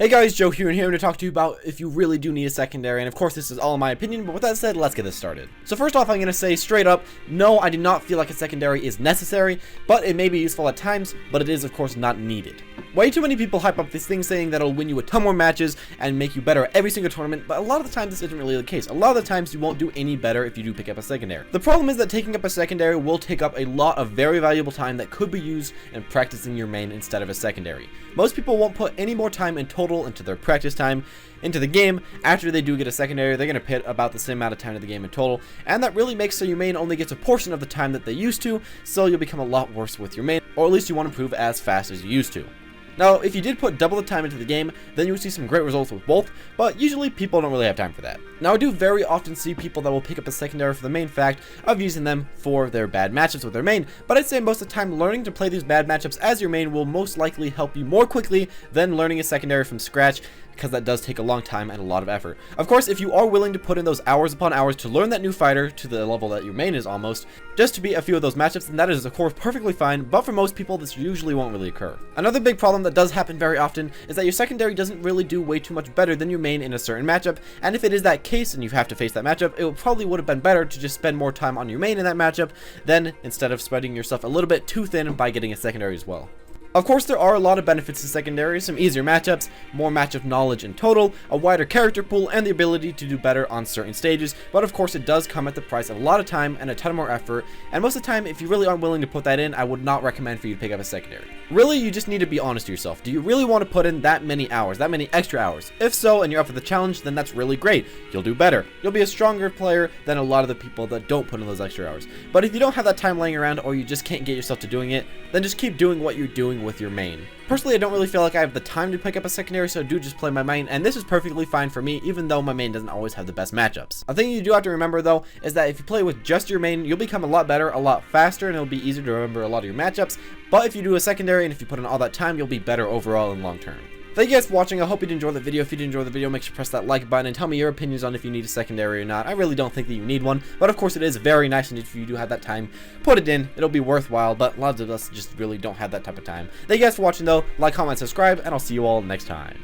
Hey guys, Joe here, and here to talk to you about if you really do need a secondary, and of course this is all in my opinion, but with that said, let's get this started. So first off, I'm going to say straight up, no, I do not feel like a secondary is necessary, but it may be useful at times, but it is of course not needed. Way too many people hype up this thing saying that it'll win you a ton more matches and make you better at every single tournament, but a lot of the time this isn't really the case. A lot of the times you won't do any better if you do pick up a secondary. The problem is that taking up a secondary will take up a lot of very valuable time that could be used in practicing your main instead of a secondary. Most people won't put any more time in total into their practice time into the game after they do get a secondary. They're going to put about the same amount of time to the game in total, and that really makes so your main only gets a portion of the time that they used to, so you'll become a lot worse with your main, or at least you want to improve as fast as you used to. Now, if you did put double the time into the game, then you would see some great results with both, but usually people don't really have time for that. Now, I do very often see people that will pick up a secondary for the main fact of using them for their bad matchups with their main, but I'd say most of the time learning to play these bad matchups as your main will most likely help you more quickly than learning a secondary from scratch, because that does take a long time and a lot of effort. Of course, if you are willing to put in those hours upon hours to learn that new fighter to the level that your main is almost, just to beat a few of those matchups, then that is of course perfectly fine, but for most people this usually won't really occur. Another big problem that does happen very often is that your secondary doesn't really do way too much better than your main in a certain matchup, and if it is that case and you have to face that matchup, it probably would have been better to just spend more time on your main in that matchup than instead of spreading yourself a little bit too thin by getting a secondary as well. Of course, there are a lot of benefits to secondaries, some easier matchups, more matchup knowledge in total, a wider character pool, and the ability to do better on certain stages, but of course it does come at the price of a lot of time and a ton more effort, and most of the time, if you really aren't willing to put that in, I would not recommend for you to pick up a secondary. Really, you just need to be honest to yourself. Do you really want to put in that many hours, that many extra hours? If so, and you're up for the challenge, then that's really great. You'll do better. You'll be a stronger player than a lot of the people that don't put in those extra hours. But if you don't have that time laying around, or you just can't get yourself to doing it, then just keep doing what you're doing with your main. Personally, I don't really feel like I have the time to pick up a secondary, so I do just play my main, and this is perfectly fine for me, even though my main doesn't always have the best matchups. A thing you do have to remember, though, is that if you play with just your main, you'll become a lot better, a lot faster, and it'll be easier to remember a lot of your matchups, but if you do a secondary, and if you put in all that time, you'll be better overall in long term. Thank you guys for watching. I hope you did enjoy the video. If you did enjoy the video, make sure to press that like button and tell me your opinions on if you need a secondary or not. I really don't think that you need one, but of course it is very nice, and if you do have that time, put it in. It'll be worthwhile, but lots of us just really don't have that type of time. Thank you guys for watching though. Like, comment, subscribe, and I'll see you all next time.